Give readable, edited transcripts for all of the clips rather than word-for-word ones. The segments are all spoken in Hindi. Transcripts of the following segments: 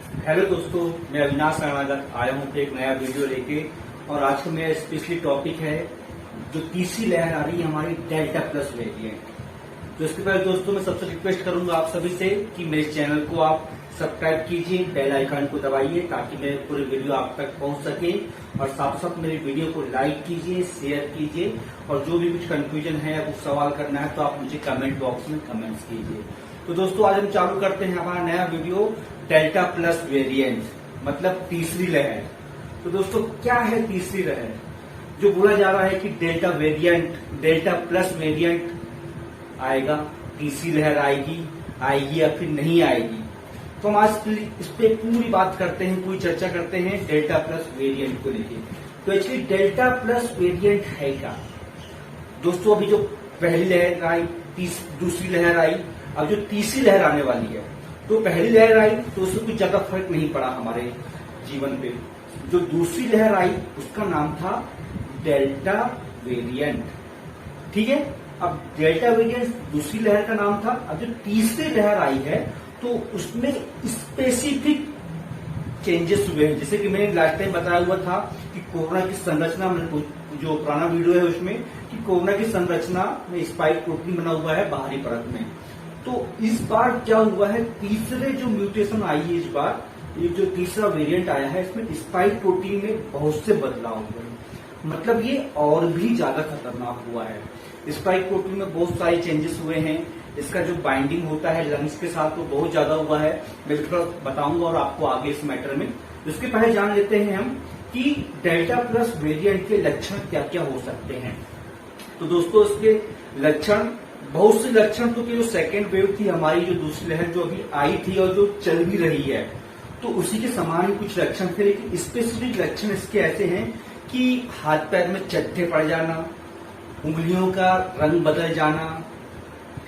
हेलो दोस्तों, मैं अविनाश राणागत आया हूँ एक नया वीडियो लेके। और आज का मेरा स्पेशली टॉपिक है जो तीसरी लहर आ रही है हमारी डेल्टा प्लस वेरिएंट। तो इसके पहले दोस्तों मैं सबसे रिक्वेस्ट करूंगा आप सभी से कि मेरे चैनल को आप सब्सक्राइब कीजिए, बेल आइकन को दबाइए ताकि मेरे पूरे वीडियो आप तक पहुंच सके। और साथ साथ मेरे वीडियो को लाइक कीजिए, शेयर कीजिए और जो भी कुछ कंफ्यूजन है कुछ सवाल करना है तो आप मुझे कमेंट बॉक्स में कमेंट्स कीजिए। तो दोस्तों आज हम चालू करते हैं हमारा नया वीडियो डेल्टा प्लस वेरिएंट, मतलब तीसरी लहर। तो दोस्तों क्या है तीसरी लहर? जो बोला जा रहा है कि delta variant, delta plus variant आएगा, तीसरी लहर आएगी या फिर नहीं आएगी। तो हम आज इस पे पूरी बात करते हैं, पूरी चर्चा करते हैं डेल्टा प्लस वेरिएंट को लेकर। तो एक्चुअली डेल्टा प्लस वेरिएंट है क्या दोस्तों? अभी जो पहली लहर आई, दूसरी लहर आई, अब जो तीसरी लहर आने वाली है। तो पहली लहर आई तो उससे कुछ ज्यादा फर्क नहीं पड़ा हमारे जीवन पे। जो दूसरी लहर आई उसका नाम था डेल्टा वेरिएंट, ठीक है। अब डेल्टा वेरिएंट दूसरी लहर का नाम था। अब जो तीसरी लहर आई है तो उसमें स्पेसिफिक चेंजेस हुए हैं। जैसे कि मैंने लास्ट टाइम बताया हुआ था कि कोरोना की संरचना, जो पुराना वीडियो है उसमें, कि कोरोना की संरचना में स्पाइक प्रोटीन बना हुआ है बाहरी परत में। तो इस बार क्या हुआ है, तीसरे जो म्यूटेशन आई है इस बार, ये जो तीसरा वेरिएंट आया है इसमें स्पाइक प्रोटीन में बहुत से बदलाव हुए हैं। मतलब ये और भी ज्यादा खतरनाक हुआ है। स्पाइक प्रोटीन में बहुत सारे चेंजेस हुए हैं। इसका जो बाइंडिंग होता है लंग्स के साथ वो बहुत ज्यादा हुआ है। मैं थोड़ा बताऊंगा और आपको आगे इस मैटर में। इसके पहले जान लेते हैं हम कि डेल्टा प्लस वेरिएंट के लक्षण क्या क्या हो सकते हैं। तो दोस्तों इसके लक्षण, बहुत से लक्षण तो जो सेकेंड वेव थी हमारी, जो दूसरी लहर जो अभी आई थी और जो चल भी रही है, तो उसी के समान ही कुछ लक्षण थे। लेकिन स्पेसिफिक लक्षण इसके ऐसे हैं कि हाथ पैर में चट्टे पड़ जाना, उंगलियों का रंग बदल जाना,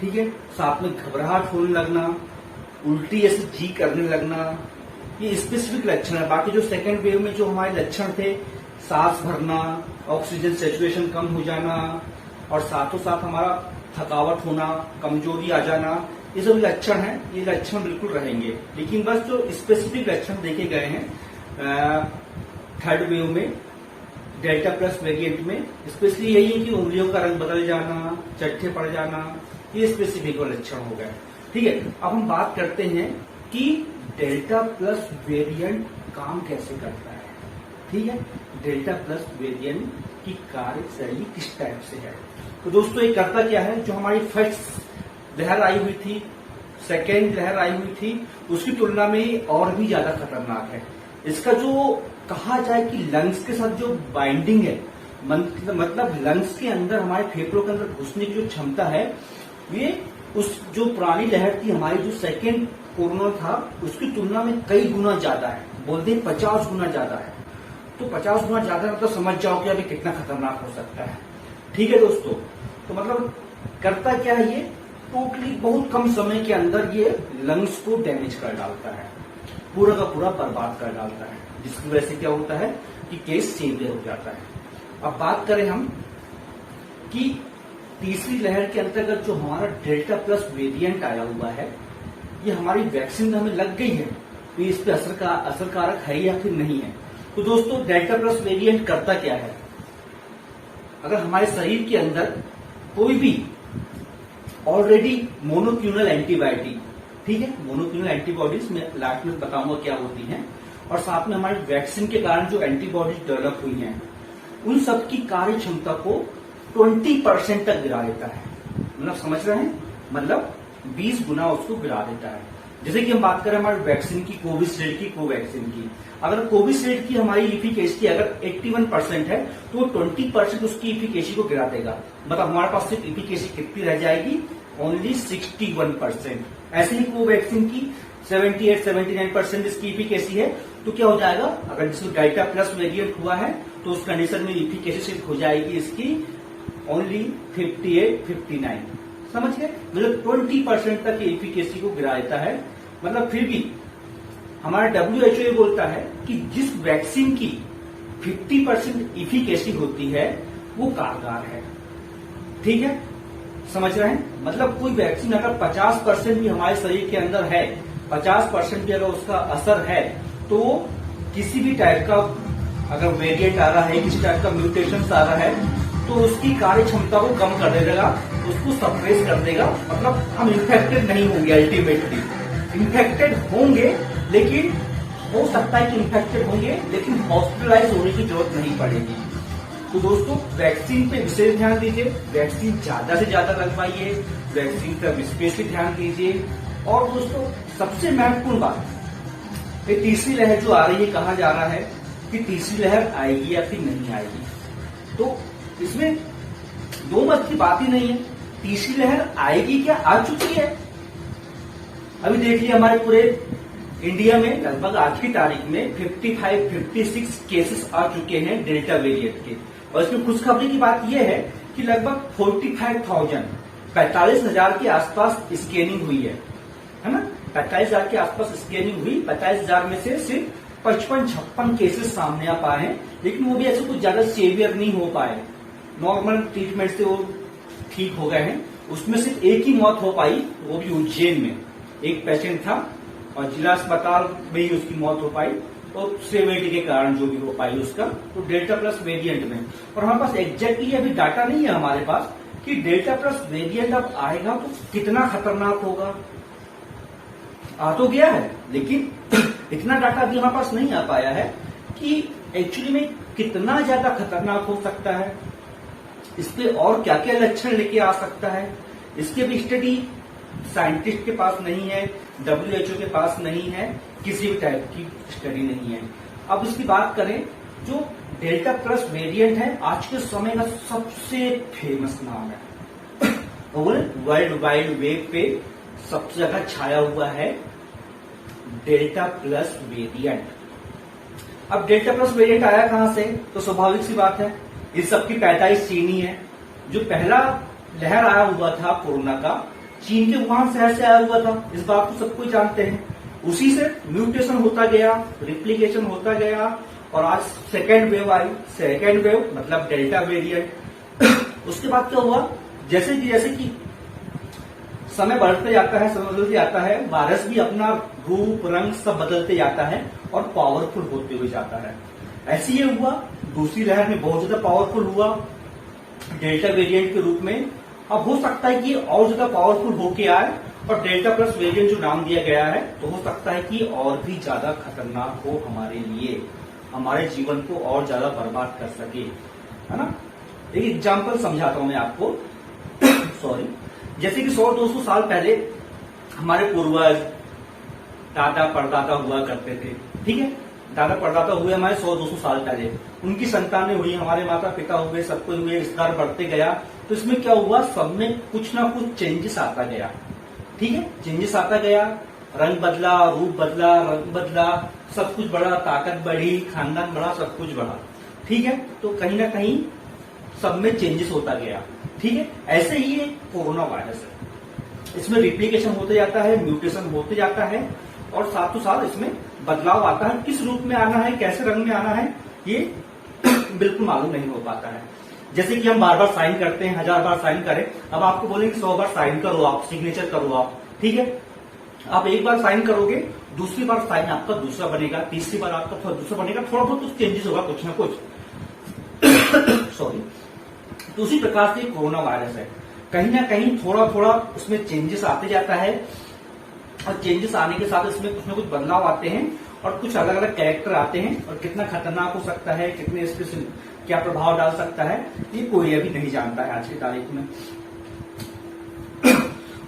ठीक है, साथ में घबराहट होने लगना, उल्टी ऐसे जी करने लगना, ये स्पेसिफिक लक्षण है। बाकी जो सेकेंड वेव में जो हमारे लक्षण थे, सांस भरना, ऑक्सीजन सैचुरेशन कम हो जाना और साथों साथ हमारा थकावट होना, कमजोरी आ जाना, ये सब लक्षण हैं। ये लक्षण बिल्कुल रहेंगे। लेकिन बस जो स्पेसिफिक लक्षण देखे गए हैं थर्ड वेव में, डेल्टा प्लस वेरिएंट में, स्पेशली यही है कि उंगलियों का रंग बदल जाना, चट्टे पड़ जाना, ये स्पेसिफिक लक्षण हो गए, ठीक है। अब हम बात करते हैं कि डेल्टा प्लस वेरिएंट काम कैसे करता है, ठीक है। डेल्टा प्लस वेरिएंट की कार्यशैली किस टाइप से है? तो दोस्तों ये करता क्या है, जो हमारी फर्स्ट लहर आई हुई थी, सेकेंड लहर आई हुई थी, उसकी तुलना में और भी ज्यादा खतरनाक है। इसका जो कहा जाए कि लंग्स के साथ जो बाइंडिंग है, मतलब लंग्स के अंदर, हमारे फेफड़ों के अंदर घुसने की जो क्षमता है, ये उस जो पुरानी लहर थी हमारी, जो सेकेंड कोरोना था, उसकी तुलना में कई गुना ज्यादा है। बोलते हैं 50 गुना ज्यादा है। तो 50 गुना ज्यादा मतलब समझ जाओ कि अभी कितना खतरनाक हो सकता है, ठीक है दोस्तों। तो मतलब करता क्या है, ये टोटली बहुत कम समय के अंदर ये लंग्स को डैमेज कर डालता है, पूरा का पूरा बर्बाद कर डालता है, जिसकी वजह से क्या होता है कि केस सीवियर हो जाता है। अब बात करें हम कि तीसरी लहर के अंतर्गत जो हमारा डेल्टा प्लस वेरिएंट आया हुआ है, ये हमारी वैक्सीन हमें लग गई है, तो इस पे असरकारक है या फिर नहीं है। तो दोस्तों डेल्टा प्लस वेरिएंट करता क्या है, अगर हमारे शरीर के अंदर कोई भी ऑलरेडी मोनोक्लोनल एंटीबायोटिक, ठीक है, मोनोक्लोनल एंटीबॉडीज में लास्ट में बताऊंगा क्या होती हैं, और साथ में हमारी वैक्सीन के कारण जो एंटीबॉडीज डेवलप हुई हैं, उन सब की कार्य क्षमता को 20% तक गिरा देता है। मतलब समझ रहे हैं, मतलब 20 गुना उसको गिरा देता है। जैसे कि हम बात करें हमारी वैक्सीन की, कोविशील्ड की, कोवैक्सीन की, अगर कोविशील्ड की हमारी इफिकेसी अगर 81% है तो 20% उसकी इफिकेसी को गिरा देगा। मतलब हमारे पास सिर्फ इफिकेसी कितनी रह जाएगी, ओनली 61%। ऐसे ही कोवैक्सीन की 78-79% इसकी इफिकेसी है। तो क्या हो जाएगा, अगर जिसको डेल्टा प्लस वेरिएंट हुआ है तो उस कंडीशन में इफिकेसी सिर्फ हो जाएगी इसकी ओनली 58-59, समझ गए। मतलब 20% तक इफिकेसी को गिरा देता है। मतलब फिर भी हमारा WHO ये बोलता है कि जिस वैक्सीन की 50% इफिकेसी होती है वो कारगर है, ठीक है, समझ रहे हैं। मतलब कोई वैक्सीन अगर 50% भी हमारे शरीर के अंदर है 50% भी अगर उसका असर है तो किसी भी टाइप का अगर वेरिएंट आ रहा है, किसी टाइप का म्यूटेशन आ रहा है तो उसकी कार्य क्षमता को कम कर देगा, उसको सप्रेस कर देगा। मतलब हम इन्फेक्टेड नहीं होंगे, अल्टीमेटली इन्फेक्टेड होंगे, लेकिन हो सकता है कि इन्फेक्टेड होंगे लेकिन हॉस्पिटलाइज होने की जरूरत नहीं पड़ेगी। तो दोस्तों वैक्सीन पे विशेष ध्यान दीजिए, वैक्सीन ज्यादा से ज्यादा लगवाइए, वैक्सीन का विशेष ध्यान दीजिए। और दोस्तों सबसे महत्वपूर्ण बात, ये तीसरी लहर जो आ रही है, कहा जा रहा है कि तीसरी लहर आएगी या फिर नहीं आएगी, तो इसमें दो मत की बात ही नहीं है। तीसरी लहर आएगी क्या, आ चुकी है। अभी देखिए हमारे पूरे इंडिया में लगभग आज की तारीख में 55-56 केसेस आ चुके हैं डेल्टा वेरिएंट के। और इसमें खुशखबरी की बात यह है कि लगभग 45,000 के आसपास स्कैनिंग हुई है ना। 45,000 के आसपास स्कैनिंग हुई। 45,000 में से सिर्फ 55-56 केसेस सामने आ पाए हैं, लेकिन वो भी ऐसे कुछ ज्यादा सीवियर नहीं हो पाए, नॉर्मल ट्रीटमेंट से वो ठीक हो गए हैं। उसमें सिर्फ एक ही मौत हो पाई, वो भी उज्जैन में एक पेशेंट था और जिला अस्पताल में ही उसकी मौत हो पाई, और सेवेरिटी के कारण जो भी हो पाई उसका, तो डेल्टा प्लस वेरिएंट में। और हमारे पास एग्जैक्टली अभी डाटा नहीं है हमारे पास कि डेल्टा प्लस वेरिएंट अब आएगा तो कितना खतरनाक होगा। आ तो गया है लेकिन इतना डाटा अभी हमारे पास नहीं आ पाया है कि एक्चुअली में कितना ज्यादा खतरनाक हो सकता है, इस पे और क्या क्या लक्षण लेके आ सकता है। इसके भी स्टडी साइंटिस्ट के पास नहीं है, WHO के पास नहीं है, किसी भी टाइप की स्टडी नहीं है। अब इसकी बात करें, जो डेल्टा प्लस वेरिएंट है आज के समय का सबसे फेमस नाम है और वर्ल्ड वाइड वेब पे सबसे ज्यादा छाया हुआ है डेल्टा प्लस वेरिएंट। अब डेल्टा प्लस वेरिएंट आया कहां से, तो स्वाभाविक सी बात है, इस सबकी पैदाइश चीन ही है। जो पहला लहर आया हुआ था कोरोना का, चीन के वुहान शहर से आया हुआ था, इस बात को सब कोई जानते हैं। उसी से म्यूटेशन होता गया, रिप्लिकेशन होता गया, और आज सेकेंड वेव आई। सेकेंड वेव मतलब डेल्टा वेरिएंट। उसके बाद क्या हुआ, जैसे कि समय बढ़ते जाता है, समय बदलते जाता है, वायरस भी अपना रूप रंग सब बदलते जाता है और पावरफुल होते हुए जाता है। ऐसे ये हुआ, दूसरी लहर में बहुत ज्यादा पावरफुल हुआ डेल्टा वेरिएंट के रूप में। अब हो सकता है कि और ज्यादा पावरफुल होके आए और डेल्टा प्लस वेरिएंट जो नाम दिया गया है, तो हो सकता है कि और भी ज्यादा खतरनाक हो हमारे लिए, हमारे जीवन को और ज्यादा बर्बाद कर सके, है ना। एक एग्जाम्पल समझाता हूं मैं आपको सॉरी। जैसे कि 100-200 साल पहले हमारे पूर्वज दादा परदादा हुआ करते थे, ठीक है। दादा परदादा हुए हमारे 100-200 साल पहले, उनकी संतानें हुई, हमारे माता पिता हुए, सबको हुए, विस्तार बढ़ते गया। तो इसमें क्या हुआ, सब में कुछ ना कुछ चेंजेस आता गया, ठीक है। चेंजेस आता गया, रंग बदला, रूप बदला, रंग बदला, सब कुछ बढ़ा, ताकत बढ़ी, खानदान बढ़ा, सब कुछ बढ़ा, ठीक है। तो कहीं ना कहीं सब में चेंजेस होता गया, ठीक है। ऐसे ही ये कोरोना वायरस है, इसमें रिप्लिकेशन होते जाता है, म्यूटेशन होते जाता है, और साथों साथ इसमें बदलाव आता है। किस रूप में आना है, कैसे रंग में आना है, ये बिल्कुल मालूम नहीं हो पाता है। जैसे कि हम बार बार साइन करते हैं, 1000 बार साइन करें, अब आपको बोलेंगे 100 बार साइन करो, आप सिग्नेचर करो आप, ठीक है। आप एक बार साइन करोगे, दूसरी बार साइन आपका दूसरा बनेगा, तीसरी बार आपका थोड़ा दूसरा बनेगा, थोड़ा बहुत कुछ चेंजेस होगा, कुछ ना कुछ सॉरी। तो उसी प्रकार से कोरोना वायरस है, कहीं ना कहीं थोड़ा थोड़ा उसमें चेंजेस आते जाता है, और चेंजेस आने के साथ इसमें कुछ ना कुछ बदलाव आते हैं, और कुछ अलग अलग कैरेक्टर आते हैं, और कितना खतरनाक हो सकता है, कितने इस पे क्या प्रभाव डाल सकता है, ये कोई अभी नहीं जानता है आज की तारीख में।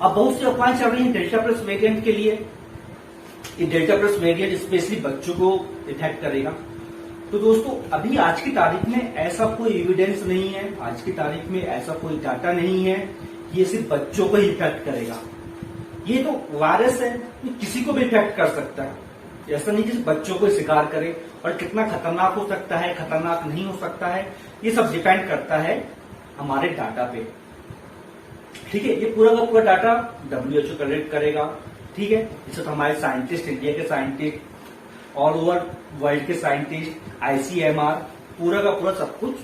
अब बहुत सी अफवाहें चल रही हैं डेल्टा प्लस वेरिएंट के लिए, ये डेल्टा प्लस वेरिएंट स्पेशली बच्चों को इफेक्ट करेगा। तो दोस्तों अभी आज की तारीख में ऐसा कोई एविडेंस नहीं है, आज की तारीख में ऐसा कोई डाटा नहीं है, ये सिर्फ बच्चों को ही इफेक्ट करेगा। ये तो वायरस है, ये किसी को भी इफेक्ट कर सकता है, ऐसा नहीं कि बच्चों को शिकार करे। और कितना खतरनाक हो सकता है, खतरनाक नहीं हो सकता है, ये सब डिपेंड करता है हमारे डाटा पे, ठीक है। ये पूरा का पूरा डाटा WHO कलेक्ट करेगा, ठीक है। इससे तो हमारे साइंटिस्ट, इंडिया के साइंटिस्ट, ऑल ओवर वर्ल्ड के साइंटिस्ट, ICMR, पूरा का पूरा सब कुछ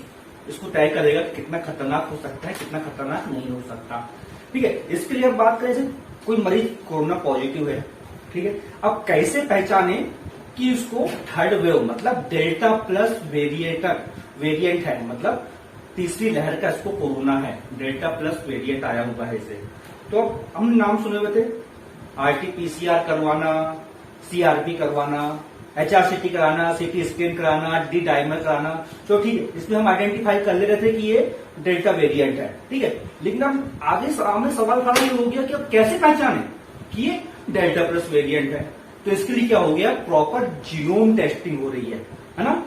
इसको तय करेगा कि कितना खतरनाक हो सकता है, कितना खतरनाक नहीं हो सकता, ठीक है। इसके लिए हम बात करें, कोई मरीज कोरोना पॉजिटिव है, ठीक है, अब कैसे पहचाने कि उसको थर्ड वेव मतलब डेल्टा प्लस वेरिएंट है, मतलब तीसरी लहर का इसको कोरोना है, डेल्टा प्लस वेरिएंट आया हुआ है इसे। तो अब हमने नाम सुने हुए थे, आरटीपीसीआर करवाना, सीआरपी करवाना, एचआरसीटी कराना, सीटी स्कैन कराना, डी डाइमर कराना, तो ठीक है, इसमें हम आइडेंटिफाई कर ले रहे थे कि ये डेल्टा वेरिएंट है, ठीक है। लेकिन अब आगे सामने सवाल खड़ा ये हो गया कि अब कैसे पहचाने कि ये डेल्टा प्लस वेरिएंट है। तो इसके लिए क्या हो गया, प्रॉपर जीनोम टेस्टिंग हो रही है ना।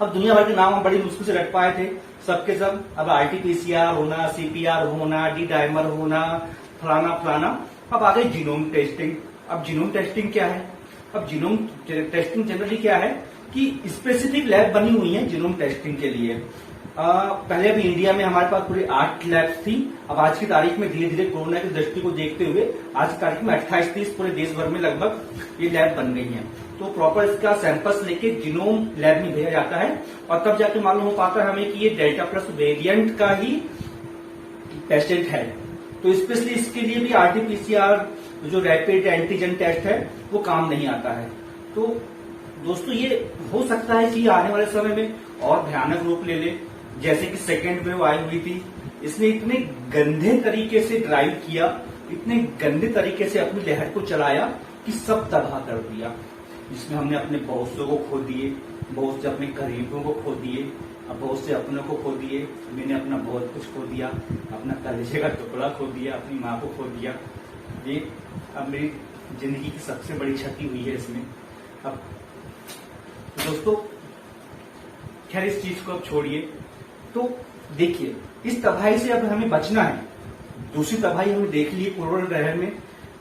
अब दुनिया भर के नाम हम बड़ी मुश्किल से रट पाए थे सबके सब, अब आरटीपीसीआर होना, सीपीआर होना, डी डाइमर होना, फलाना फलाना, अब आ गई जीनोम टेस्टिंग। अब जीनोम टेस्टिंग क्या है, अब जीनोम टेस्टिंग जनरली क्या है कि स्पेसिफिक लैब बनी हुई है जीनोम टेस्टिंग के लिए। पहले अभी इंडिया में हमारे पास पूरी 8 लैब्स थी, अब आज की तारीख में धीरे धीरे कोरोना की दृष्टि को देखते हुए आज की तारीख में 28-30 पूरे देश भर में लगभग ये लैब बन गई हैं। तो प्रॉपर इसका सैंपल्स लेके जीनोम लैब में भेजा जाता है और तब जाके मालूम हो पाता है हमें कि ये डेल्टा प्लस वेरिएंट का ही पेशेंट है। तो स्पेशली इसके लिए भी आरटीपीसीआर जो रैपिड एंटीजन टेस्ट है वो काम नहीं आता है। तो दोस्तों ये हो सकता है कि आने वाले समय में और भयानक रूप ले ले, जैसे कि सेकेंड वेव आई हुई थी, इसने इतने गंदे तरीके से ड्राइव किया, इतने गंदे तरीके से अपनी लहर को चलाया कि सब तबाह कर दिया। जिसमें हमने अपने बहुत से को खो दिए, बहुत से अपने करीबों को खो दिए, अब बहुत से अपनों को खो दिए, मैंने अपना बहुत कुछ खो दिया, अपना कलेजे का टुकड़ा खो दिया, अपनी माँ को खो दिया। ये अब मेरी जिंदगी की सबसे बड़ी क्षति हुई है इसमें। अब दोस्तों खैर इस चीज को अब छोड़िए, तो देखिए इस तबाही से अब हमें बचना है। दूसरी तबाही हमने देख ली कोरोना लहर में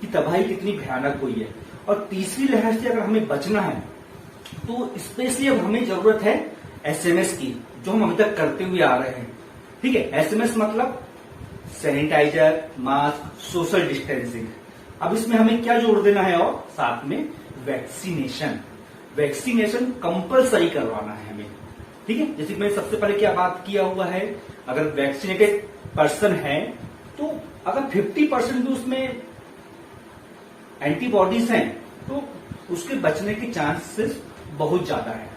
कि तबाही कितनी भयानक हुई है, और तीसरी लहर से अगर हमें बचना है तो स्पेशली अब हमें जरूरत है एसएमएस की, जो हम अभी तक करते हुए आ रहे हैं। ठीक है, एसएमएस मतलब सैनिटाइजर, मास्क, सोशल डिस्टेंसिंग। अब इसमें हमें क्या जोड़ देना है, और साथ में वैक्सीनेशन कंपलसरी करवाना है हमें। ठीक है, जैसे मैंने सबसे पहले क्या बात किया हुआ है, अगर वैक्सीनेटेड पर्सन है तो अगर 50% भी उसमें एंटीबॉडीज हैं तो उसके बचने के चांसेस बहुत ज्यादा है।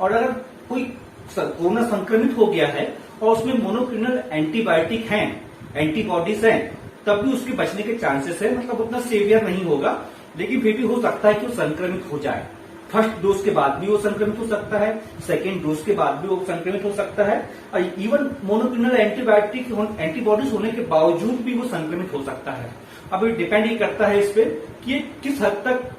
और अगर कोई कोरोना संक्रमित हो गया है और उसमें मोनोक्लोनल एंटीबायोटिक हैं, एंटीबॉडीज हैं, तब भी उसके बचने के चांसेस है, मतलब उतना सेवियर नहीं होगा, लेकिन फिर भी हो सकता है कि वो संक्रमित हो जाए। फर्स्ट डोज के बाद भी वो संक्रमित हो सकता है, सेकेंड डोज के बाद भी वो संक्रमित हो सकता है, और इवन मोनोक्लोनल एंटीबॉडीज होने के बावजूद भी वो संक्रमित हो सकता है। अब ये डिपेंड ही करता है इस पे कि ये किस हद तक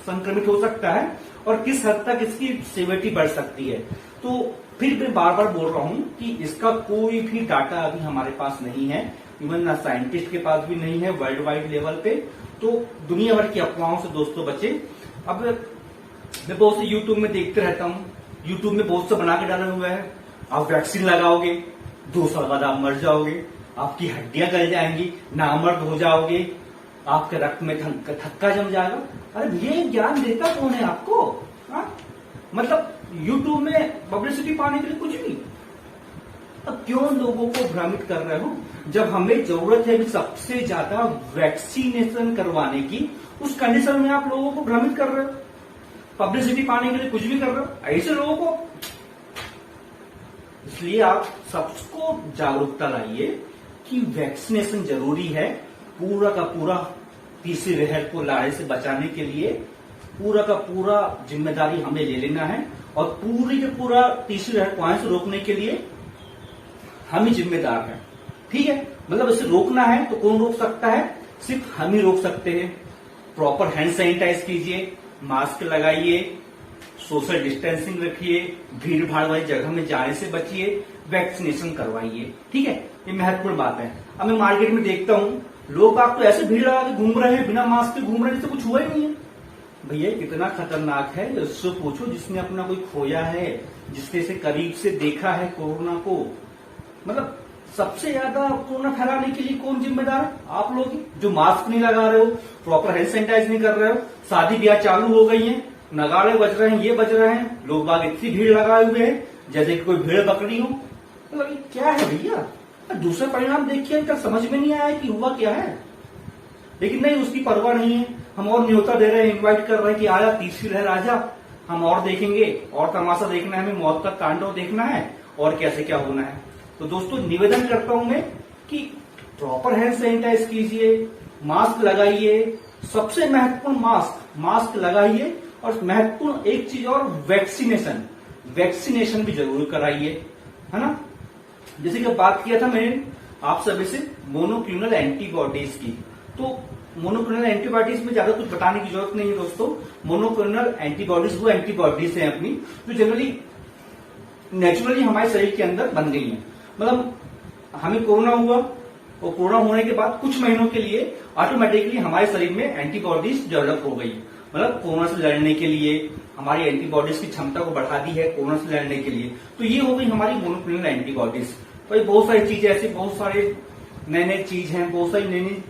संक्रमित हो सकता है और किस हद तक इसकी सीवियरिटी बढ़ सकती है। तो फिर मैं बार बार बोल रहा हूं कि इसका कोई भी डाटा अभी हमारे पास नहीं है, इवन ना साइंटिस्ट के पास भी नहीं है वर्ल्ड वाइड लेवल पे। तो दुनिया भर की अफवाहों से दोस्तों बचे। अब मैं बहुत से यूट्यूब में देखते रहता हूं, यूट्यूब में बहुत से बना के डाले हुए हैं, आप वैक्सीन लगाओगे 2 साल बाद आप मर जाओगे, आपकी हड्डियां गल जाएंगी, नामर्द हो जाओगे, आपके रक्त में थक्का जम जाएगा। अरे ये ज्ञान देता कौन है आपको? मतलब यूट्यूब में पब्लिसिटी पाने के लिए कुछ भी। अब क्यों लोगों को भ्रमित कर रहे हो, जब हमें जरूरत है सबसे ज्यादा वैक्सीनेशन करवाने की, उस कंडीशन में आप लोगों को भ्रमित कर रहे हो, पब्लिसिटी पाने के लिए कुछ भी कर रहे हो ऐसे लोगों को। इसलिए आप सबको जागरूकता लाइए कि वैक्सीनेशन जरूरी है। पूरा का पूरा तीसरी लहर को लाड़े से बचाने के लिए पूरा का पूरा जिम्मेदारी हमें ले लेना है, और पूरी का पूरा तीसरी लहर को आने से रोकने के लिए हम ही जिम्मेदार हैं। ठीक है, मतलब इसे रोकना है तो कौन रोक सकता है? सिर्फ हम ही रोक सकते हैं। प्रॉपर हैंड सैनिटाइज कीजिए, मास्क लगाइए, सोशल डिस्टेंसिंग रखिए, भीड़ भाड़ वाली जगह में जाने से बचिए, वैक्सीनेशन करवाइए। ठीक है, ये महत्वपूर्ण बात है। अब मैं मार्केट में देखता हूं लोग आप तो ऐसे भीड़ लगा के घूम रहे हैं, बिना मास्क के घूम रहे हैं, जैसे कुछ हुआ ही नहीं है। भैया कितना खतरनाक है, उससे पूछो जिसने अपना कोई खोया है, जिसने इसे करीब से देखा है कोरोना को। मतलब सबसे ज्यादा कोरोना फैलाने के लिए कौन जिम्मेदार है? आप लोग ही, जो मास्क नहीं लगा रहे हो, प्रॉपर हैंड सैनिटाइज नहीं कर रहे हो। शादी ब्याह चालू हो गई है, नगाड़े बज रहे हैं, ये बज रहे हैं, लोग बाग इतनी भीड़ लगाए हुए हैं जैसे कि कोई भीड़ बकरी हो। मतलब ये क्या है भैया? दूसरे परिणाम देखिए, इनका समझ में नहीं आया कि हुआ क्या है, लेकिन नहीं, उसकी परवाह नहीं है। हम और न्योता दे रहे हैं, इनवाइट कर रहे हैं कि आजा तीसरी लहर आजा, हम और देखेंगे, और तमाशा देखना है, हमें मौत का तांडव देखना है और कैसे क्या होना है। तो दोस्तों निवेदन करता हूं मैं कि प्रॉपर हैंड सैनिटाइज कीजिए, मास्क लगाइए, सबसे महत्वपूर्ण मास्क लगाइए, और महत्वपूर्ण एक चीज और, वैक्सीनेशन भी जरूर कराइए, है ना। जैसे कि बात किया था मैंने आप सभी से मोनोक्लोनल एंटीबॉडीज की, तो मोनोक्लोनल एंटीबॉडीज में ज्यादा कुछ बताने की जरूरत नहीं है दोस्तों। मोनोक्लोनल एंटीबॉडीज वो एंटीबॉडीज हैं अपनी जो जनरली नेचुरली हमारे शरीर के अंदर बन गई हैं। मतलब हमें कोरोना हुआ और कोरोना होने के बाद कुछ महीनों के लिए ऑटोमेटिकली हमारे शरीर में एंटीबॉडीज डेवलप हो गई, मतलब कोरोना से लड़ने के लिए हमारी एंटीबॉडीज की क्षमता को बढ़ा दी है कोरोना से लड़ने के लिए। तो ये हो गई हमारी मोनोक्लोनल एंटीबॉडीज। भाई बहुत सारी चीजें ऐसी, बहुत सारे नए नए चीज हैं, बहुत सारी नई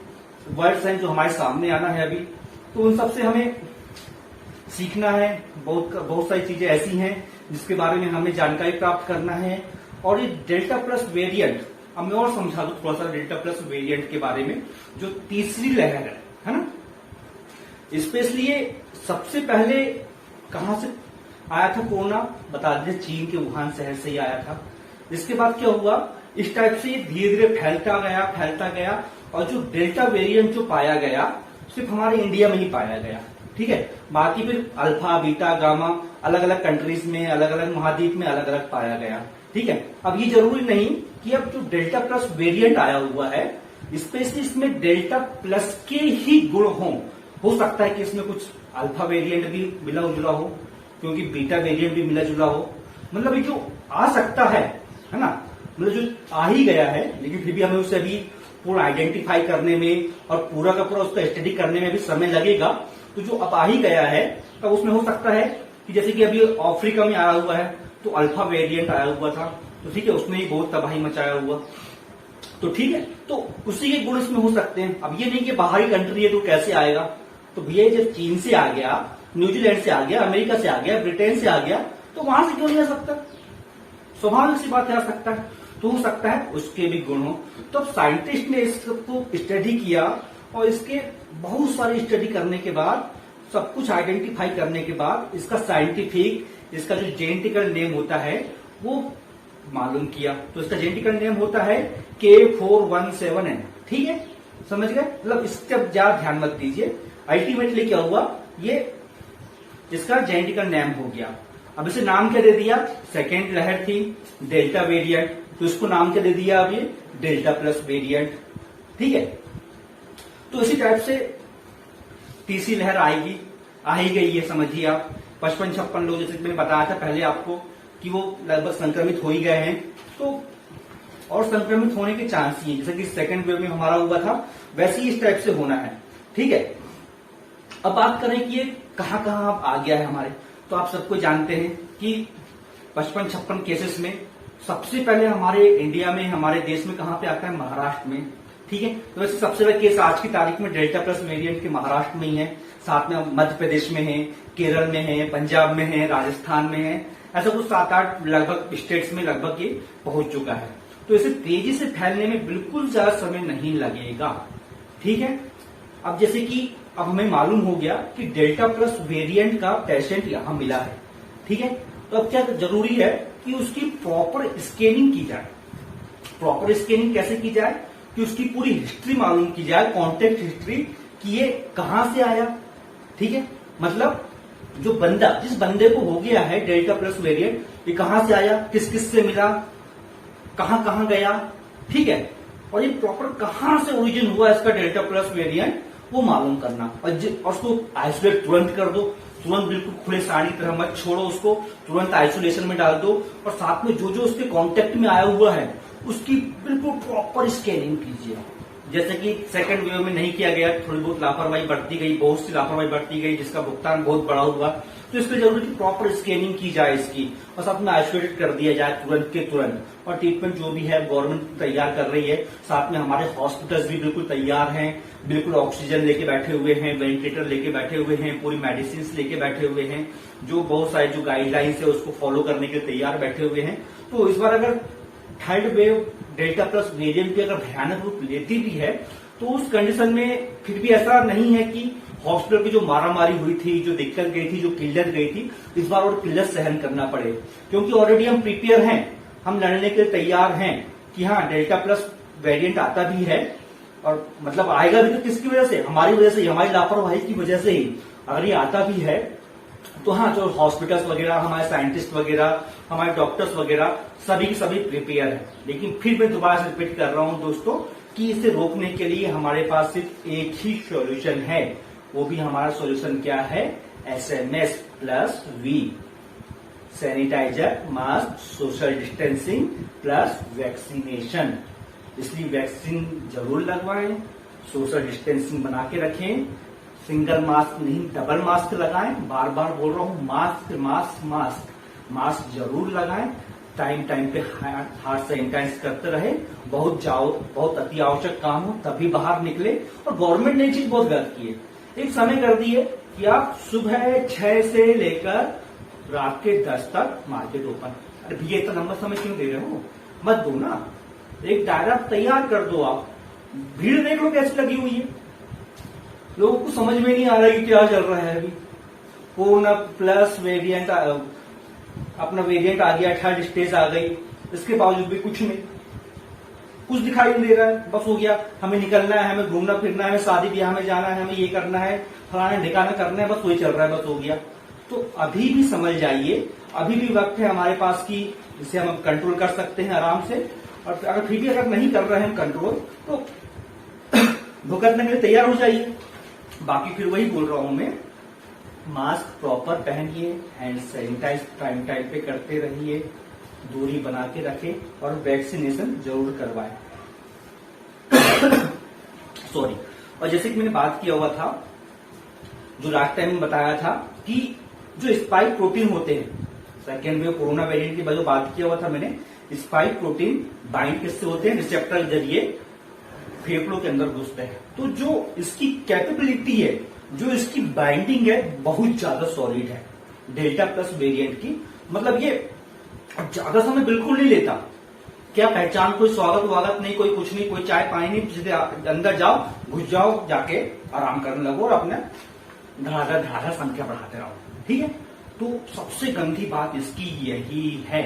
वर्ड्स हैं जो हमारे सामने आना है अभी, तो उन सबसे हमें सीखना है। बहुत सारी चीजें ऐसी हैं जिसके बारे में हमें जानकारी प्राप्त करना है। और ये डेल्टा प्लस वेरिएंट, अब मैं और समझा दूं थोड़ा सा डेल्टा प्लस वेरिएंट के बारे में, जो तीसरी लहर है ना, स्पेशली ये सबसे पहले कहां से आया था कोरोना, बता दें चीन के वुहान शहर से ही आया था। इसके बाद क्या हुआ, इस टाइप से धीरे धीरे फैलता गया, और जो डेल्टा वेरिएंट जो पाया गया सिर्फ हमारे इंडिया में ही पाया गया, ठीक है। बाकी फिर अल्फा बीटा गामा अलग अलग कंट्रीज में, अलग अलग महाद्वीप में अलग अलग पाया गया, ठीक है। अब ये जरूरी नहीं कि अब जो डेल्टा प्लस वेरिएंट आया हुआ है स्पेशली इसमें डेल्टा प्लस के ही गुण हो सकता है कि इसमें कुछ अल्फा वेरिएंट भी मिला जुला हो, क्योंकि बीटा वेरिएंट भी मिला जुला हो। मतलब ये जो आ सकता है ना, मतलब जो आ ही गया है, लेकिन फिर भी हमें उसे अभी पूरा आइडेंटिफाई करने में और पूरा का पूरा उसका स्टडी करने में भी समय लगेगा। तो जो अब आ ही गया है तब उसमें हो सकता है कि जैसे कि अभी अफ्रीका में आया हुआ है तो अल्फा वेरिएंट आया हुआ था, तो ठीक है, उसने ही बहुत तबाही मचाया हुआ, तो ठीक है, तो उसी के गुण इसमें हो सकते हैं। अब ये नहीं कि बाहरी कंट्री है तो कैसे आएगा, तो भैया जब चीन से आ गया, न्यूजीलैंड से आ गया, अमेरिका से आ गया, ब्रिटेन से आ गया, तो वहां से क्यों नहीं आ सकता, स्वाभाविक सी बात है आ सकता है। तो हो सकता है उसके भी गुण हो। तो साइंटिस्ट ने इसको स्टडी किया और इसके बहुत सारी स्टडी करने के बाद, सब कुछ आइडेंटिफाई करने के बाद इसका साइंटिफिक, इसका जो जेनेटिकल नेम होता है वो मालूम किया। तो इसका जेनेटिकल नेम होता है K417N, ठीक है, समझ गए। मतलब इसका ज्यादा ध्यान मत दीजिए, अल्टीमेटली क्या हुआ, ये इसका जेनेटिकल नेम हो गया। अब इसे नाम क्या दे दिया, सेकेंड लहर थी डेल्टा वेरिएंट, तो इसको नाम क्या दे दिया अब ये डेल्टा प्लस वेरिएंट, ठीक है। तो इसी टाइप से तीसरी लहर आएगी, आ ही गई है, समझिए आप। 55-56 लोग, जैसे मैंने बताया था पहले आपको कि वो लगभग संक्रमित हो ही गए हैं, तो और संक्रमित होने के चांस ही है, जैसे कि सेकेंड वेव में हमारा हुआ था वैसे ही इस टाइप से होना है, ठीक है। अब बात करें कि ये कहां कहां आ गया है हमारे, तो आप सबको जानते हैं कि 55-56 केसेस में सबसे पहले हमारे इंडिया में, हमारे देश में कहां पे आता है, महाराष्ट्र में, ठीक है। तो वैसे सबसे बड़ा केस आज की तारीख में डेल्टा प्लस वेरिएंट के महाराष्ट्र में ही है, साथ में मध्य प्रदेश में है, केरल में है, पंजाब में है, राजस्थान में है, ऐसा कुछ 7-8 लगभग स्टेट्स में लगभग ये पहुंच चुका है। तो इसे तेजी से फैलने में बिल्कुल ज्यादा समय नहीं लगेगा, ठीक है। अब जैसे कि अब हमें मालूम हो गया कि डेल्टा प्लस वेरिएंट का पेशेंट यहां मिला है, ठीक है। तो अब क्या जरूरी है कि उसकी प्रॉपर स्कैनिंग की जाए। प्रॉपर स्कैनिंग कैसे की जाए, कि उसकी पूरी हिस्ट्री मालूम की जाए, कॉन्टेक्ट हिस्ट्री, कि ये कहां से आया, ठीक है। मतलब जो बंदा, जिस बंदे को हो गया है डेल्टा प्लस वेरिएंट, ये कहां से आया, किस किस से मिला, कहां कहां गया, ठीक है। और ये प्रॉपर कहां से ओरिजिन हुआ इसका डेल्टा प्लस वेरिएंट, वो मालूम करना, और उसको आइसोलेट तुरंत कर दो, तुरंत बिल्कुल खुले साड़ी तरह मत छोड़ो उसको, तुरंत आइसोलेशन में डाल दो, और साथ में जो जो उसके कांटेक्ट में आया हुआ है उसकी बिल्कुल प्रॉपर स्कैनिंग कीजिए। जैसे कि सेकंड वेव में नहीं किया गया, थोड़ी बहुत लापरवाही बरती गई, बहुत सी लापरवाही बरती गई, जिसका भुगतान बहुत बड़ा हुआ, तो इसके जरूरी की प्रॉपर स्कैनिंग की जाए इसकी, और साथ में आइसोलेट कर दिया जाए तुरंत के तुरंत। और ट्रीटमेंट जो भी है गवर्नमेंट तैयार कर रही है, साथ में हमारे हॉस्पिटल्स भी बिल्कुल तैयार हैं, बिल्कुल ऑक्सीजन लेके बैठे हुए हैं, वेंटिलेटर लेके बैठे हुए हैं, पूरी मेडिसिन लेके बैठे हुए हैं, जो बहुत सारे जो गाइडलाइंस है उसको फॉलो करने के लिए तैयार बैठे हुए हैं। तो इस बार अगर third wave delta plus variant की अगर भयानक रूप लेती भी है, तो उस कंडीशन में फिर भी ऐसा नहीं है कि हॉस्पिटल की जो मारामारी हुई थी, जो दिक्कत गई थी, जो किल्लत गई थी, इस बार और किल्लत सहन करना पड़े, क्योंकि ऑलरेडी हम प्रिपेयर हैं, हम लड़ने के लिए तैयार हैं कि हाँ डेल्टा प्लस वेरिएंट आता भी है और मतलब आएगा भी तो किसकी वजह से, हमारी वजह से, हमारी लापरवाही की वजह से ही अगर ये आता भी है तो हाँ जो हॉस्पिटल्स वगैरह, हमारे साइंटिस्ट वगैरह, हमारे डॉक्टर्स वगैरह सभी के सभी प्रिपेयर है। लेकिन फिर मैं दोबारा से रिपीट कर रहा हूं दोस्तों कि इसे रोकने के लिए हमारे पास सिर्फ एक ही सॉल्यूशन है, वो भी हमारा सॉल्यूशन क्या है, SMS+V, sanitiser, mask, social distancing plus vaccination. इसलिए वैक्सीन जरूर लगवाएं, सोशल डिस्टेंसिंग बना के रखें, सिंगल मास्क नहीं डबल मास्क लगाएं, बार बार बोल रहा हूं मास्क मास्क मास्क मास्क जरूर लगाएं, टाइम टाइम पे हाथ सैनिटाइज करते रहे, बहुत अति आवश्यक काम हो तभी बाहर निकले। और गवर्नमेंट ने चीज बहुत गलत की है, एक समय कर दी है कि आप सुबह 6 से लेकर रात के 10 तक मार्केट ओपन। अरे भैया इतना लंबा समय क्यों दे रहे हो, मत दो ना, एक दायरा तैयार कर दो। आप भीड़ देख लो कैसी लगी हुई है, लोगों को समझ में नहीं आ रहा है कि क्या चल रहा है। अभी कोरोना प्लस वेरिएंट, अपना वेरिएंट आ गया, थर्ड स्टेज आ गई, इसके बावजूद भी कुछ नहीं, कुछ दिखाई नहीं दे रहा है। बस हो गया, हमें निकलना है, हमें घूमना फिरना है, हमें शादी ब्याह में जाना है, हमें ये करना है, फलाने ठिकाने करना है, बस वही चल रहा है, बस हो गया। तो अभी भी समझ जाइए, अभी भी वक्त है हमारे पास की जिसे हम कंट्रोल कर सकते हैं आराम से। और अगर फिर भी अगर नहीं कर रहे हैं कंट्रोल तो भुगतने के लिए तैयार हो जाइए। बाकी फिर वही बोल रहा हूं मैं, मास्क प्रॉपर पहनिए, हैंड सैनिटाइज टाइम टाइम पे करते रहिए, दूरी बना के रखें और वैक्सीनेशन जरूर करवाएं। सॉरी। और जैसे कि मैंने बात किया हुआ था, जो लास्ट टाइम बताया था कि जो स्पाइक प्रोटीन होते हैं, सेकेंड वेव कोरोना वेरिएंट की जो बात किया हुआ था मैंने, स्पाइक प्रोटीन बाइंड किससे होते हैं, रिसेप्टर के जरिए फेफड़ों के अंदर घुसते हैं। तो जो इसकी कैपेबिलिटी है, जो इसकी बाइंडिंग है, बहुत ज्यादा सॉलिड है डेल्टा प्लस वेरिएंट की। मतलब ये ज्यादा समय बिल्कुल नहीं लेता, क्या पहचान, कोई स्वागत वागत नहीं, कोई कुछ नहीं, कोई चाय पानी नहीं, सीधे अंदर जाओ, घुस जाओ, जाके आराम करने लगो और अपने धड़ाधड़ संख्या बढ़ाते रहो, ठीक है। तो सबसे गंदी बात इसकी यही है,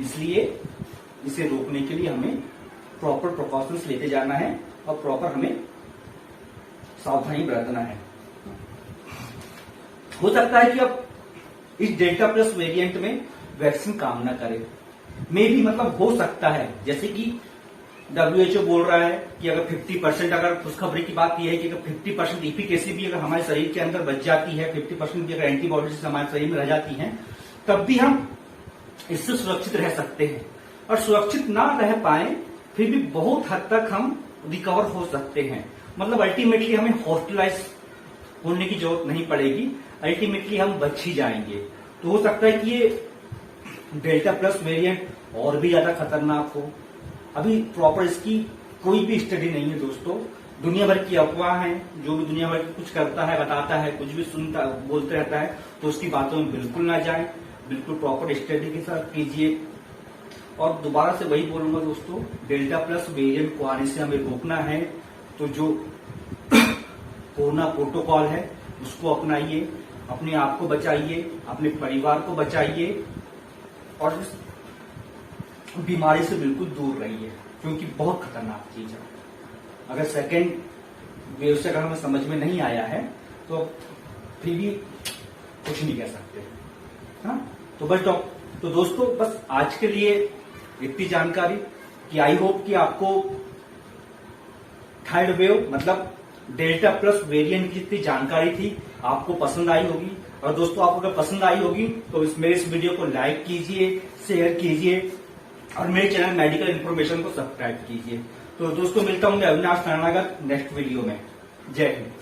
इसलिए इसे रोकने के लिए हमें प्रॉपर प्रिकॉशंस लेते जाना है और प्रॉपर हमें सावधानी बरतना है। हो सकता है कि अब इस डेल्टा प्लस वेरिएंट में वैक्सीन काम ना करे, मे भी, मतलब हो सकता है, जैसे कि WHO बोल रहा है कि अगर 50%, अगर खुशखबरी की बात यह है कि अगर 50% इफिकेसी भी अगर हमारे शरीर के अंदर बच जाती है, 50% भी अगर एंटीबॉडीज हमारे शरीर में रह जाती हैं, तब भी हम इससे सुरक्षित रह सकते हैं। और सुरक्षित ना रह पाए फिर भी बहुत हद तक हम रिकवर हो सकते हैं। मतलब अल्टीमेटली हमें हॉस्पिटलाइज होने की जरूरत नहीं पड़ेगी, अल्टीमेटली हम बच ही जाएंगे। तो हो सकता है कि ये डेल्टा प्लस वेरिएंट और भी ज्यादा खतरनाक हो। अभी प्रॉपर इसकी कोई भी स्टडी नहीं है दोस्तों, दुनिया भर की अफवाह है, जो भी दुनिया भर कुछ करता है, बताता है, कुछ भी सुनता बोलते रहता है, तो उसकी बातों में बिल्कुल ना जाए, बिल्कुल प्रॉपर स्टडी के साथ कीजिए। और दोबारा से वही बोलूंगा दोस्तों, डेल्टा प्लस वेरिएंट को आने से हमें रोकना है, तो जो कोरोना प्रोटोकॉल है उसको अपनाइए, अपने आप को बचाइए, अपने परिवार को बचाइए और इस बीमारी से बिल्कुल दूर रहिए, क्योंकि बहुत खतरनाक चीज है। अगर सेकेंड वेव से अगर हमें समझ में नहीं आया है तो फिर भी कुछ नहीं कह सकते। हाँ, तो दोस्तों बस आज के लिए इतनी जानकारी कि आई होप कि आपको थर्ड वेव मतलब डेल्टा प्लस वेरिएंट की जितनी जानकारी थी आपको पसंद आई होगी। और दोस्तों आपको अगर पसंद आई होगी तो मेरे इस वीडियो को लाइक कीजिए, शेयर कीजिए और मेरे चैनल मेडिकल इन्फॉर्मेशन को सब्सक्राइब कीजिए। तो दोस्तों मिलता हूँ मैं अविनाश शरणागत नेक्स्ट वीडियो में। जय हिंद।